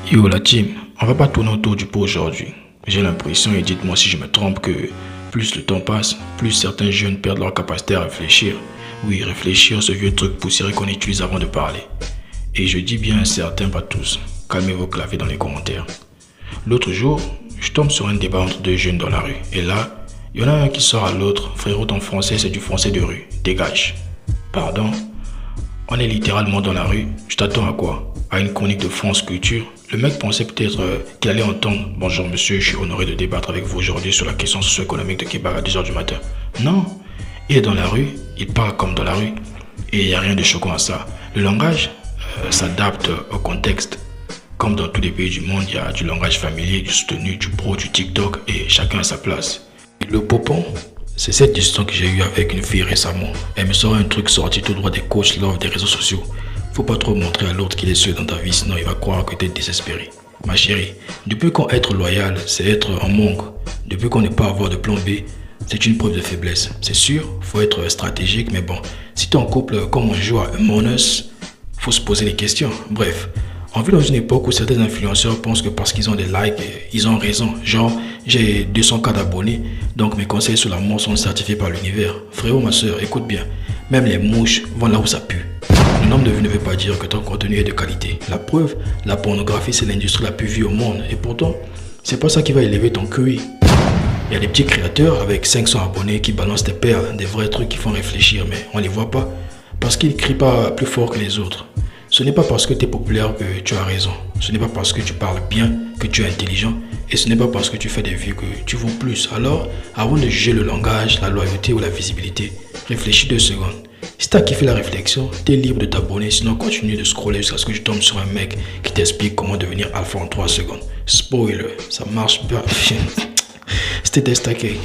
Yo la team, on va pas tourner autour du pot aujourd'hui. J'ai l'impression, et dites-moi si je me trompe, que plus le temps passe, plus certains jeunes perdent leur capacité à réfléchir. Oui, réfléchir, ce vieux truc poussiéreux qu'on utilise avant de parler. Et je dis bien certains, pas tous. Calmez vos claviers dans les commentaires. L'autre jour, je tombe sur un débat entre deux jeunes dans la rue. Et là, il y en a un qui sort à l'autre. Frérot, ton français, c'est du français de rue. Dégage. Pardon? On est littéralement dans la rue. Je t'attends à quoi? À une chronique de France Culture? Le mec pensait peut-être qu'il allait entendre « Bonjour monsieur, je suis honoré de débattre avec vous aujourd'hui sur la question socio-économique de Québec à 10h du matin. » Non, il est dans la rue, il parle comme dans la rue. Et il n'y a rien de choquant à ça. Le langage s'adapte au contexte. Comme dans tous les pays du monde, il y a du langage familier, du soutenu, du pro, du TikTok et chacun à sa place. Le popon, c'est cette discussion que j'ai eue avec une fille récemment. Elle me sort un truc sorti tout droit des coachs love des réseaux sociaux. Faut pas trop montrer à l'autre qu'il est seul dans ta vie, sinon il va croire que tu es désespéré. Ma chérie, depuis quand être loyal, c'est être en manque. Depuis qu'on ne peut pas avoir de plan B, c'est une preuve de faiblesse. C'est sûr, faut être stratégique, mais bon, si tu es en couple comme on joue à Among Us, faut se poser les questions. Bref, on vit dans une époque où certains influenceurs pensent que parce qu'ils ont des likes, ils ont raison. Genre, j'ai 200 000 d'abonnés, donc mes conseils sur l'amour sont certifiés par l'univers. Frérot, ma soeur, écoute bien, même les mouches vont là où ça pue. Le nombre de vues ne veut pas dire que ton contenu est de qualité. La preuve, la pornographie, c'est l'industrie la plus vue au monde. Et pourtant, c'est pas ça qui va élever ton QI. Il y a des petits créateurs avec 500 abonnés qui balancent des perles, des vrais trucs qui font réfléchir, mais on les voit pas. Parce qu'ils crient pas plus fort que les autres. Ce n'est pas parce que tu es populaire que tu as raison. Ce n'est pas parce que tu parles bien que tu es intelligent. Et ce n'est pas parce que tu fais des vues que tu vaux plus. Alors, avant de juger le langage, la loyauté ou la visibilité, réfléchis 2 secondes. Si t'as kiffé la réflexion, t'es libre de t'abonner, sinon continue de scroller jusqu'à ce que tu tombes sur un mec qui t'explique comment devenir alpha en 3 secondes. Spoiler, ça marche pas. C'était destaqué.